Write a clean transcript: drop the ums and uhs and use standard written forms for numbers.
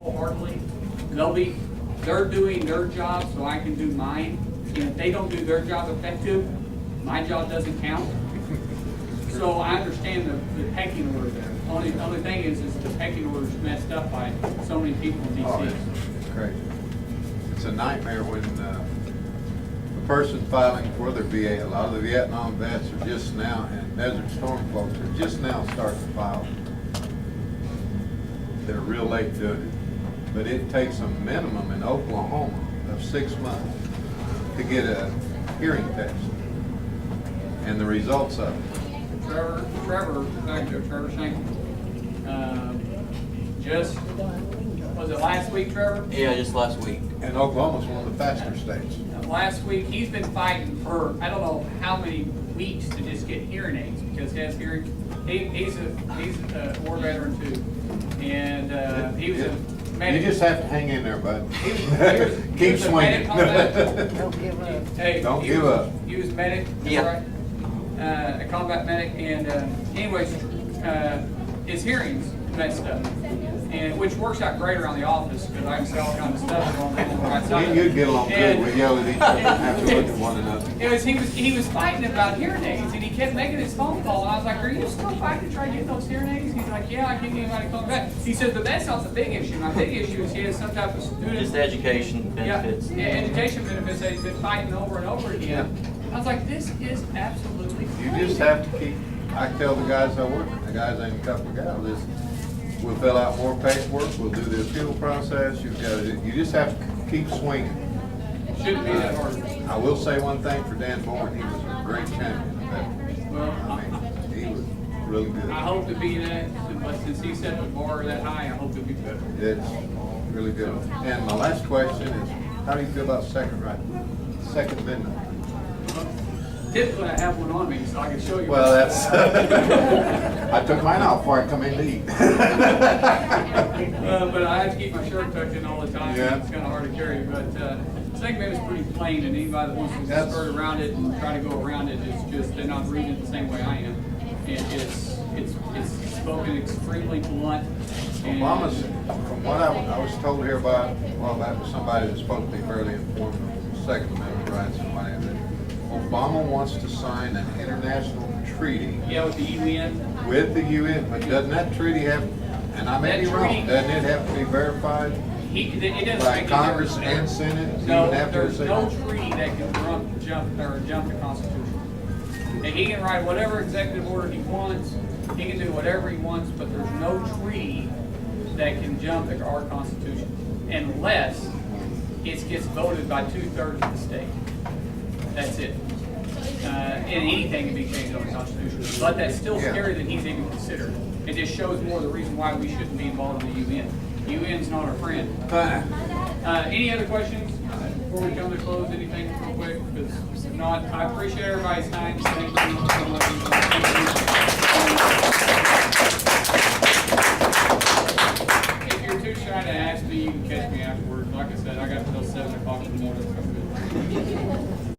wholeheartedly. They're doing their job so I can do mine. And if they don't do their job effective, my job doesn't count. So I understand the pecking order there. Only thing is the pecking order is messed up by so many people in DC. Oh, it's great. It's a nightmare when the person filing for their VA, a lot of the Vietnam vets are just now, and Desert Storm folks are just now starting to file. They're real late doing it. But it takes a minimum in Oklahoma of 6 months to get a hearing test and the results of it. Trevor Shank, just, was it last week, Trevor? Yeah, just last week. And Oklahoma's one of the faster states. Last week, he's been fighting for, I don't know how many weeks to just get hearing aids because he has hearing, he's a war veteran too. And he was a medic. You just have to hang in there, bud. Keep swinging. Don't give up. Hey, Don't give up. He was medic, Yeah. right? A combat medic, and anyways, his hearing's messed up, and which works out great around the office because I can say all kinds of stuff on the right side. You'd get along good. We yell at each other and have to look at one another. He was fighting about hearing aids, and he kept making his phone call, and I was like, "Are you still fighting to try to get those hearing aids?" He's like, "Yeah, I can't get anybody to call back." He says, "But that's not the big issue. My big issue is he has some type of student." Just education benefits. Yeah, education benefits that he's been fighting over and over again. I was like, "This is absolutely You crazy." just have to keep, I tell the guys I work with, the guys and a couple of gals, is we'll fill out more paperwork, we'll do the appeal process, you just have to keep swinging. Shouldn't be that hard. I will say one thing for Dan Bourne, he was a great champion of that. Well, I mean, he was really good. I hope to be that, but since he set the bar that high, I hope to be better. It's really good. And my last question is, how do you feel about Second Amendment? Typically, I have one on me, so I can show you. Well, that's, I took mine out before I come in to eat. But I have to keep my shirt tucked in all the time. Yeah. It's kind of hard to carry, but Second Amendment is pretty plain, and anybody that wants to skirt around it and try to go around it is just, they're not reading it the same way I am. And it's spoken extremely blunt. And Obama's, from what I was told here about a while back with somebody that's supposed to be fairly informed of Second Amendment rights and whatever, Obama wants to sign an international treaty yeah, with the UN. with the UN, but doesn't that treaty have, and I may be wrong, doesn't it have to be verified It doesn't by make Congress any and difference. Senate? No, even after there's the no signature? treaty that can jump the Constitution. And he can write whatever executive order he wants, he can do whatever he wants, but there's no treaty that can jump our Constitution unless it gets voted by 2/3 of the state. That's it. And anything can be changed on the Constitution. But that's still scary that he's even considered. It just shows more the reason why we shouldn't be involved in the UN. UN's not our friend. Any other questions before we come to close? Anything real quick? Because if not, I appreciate everybody's time. Thank you so much.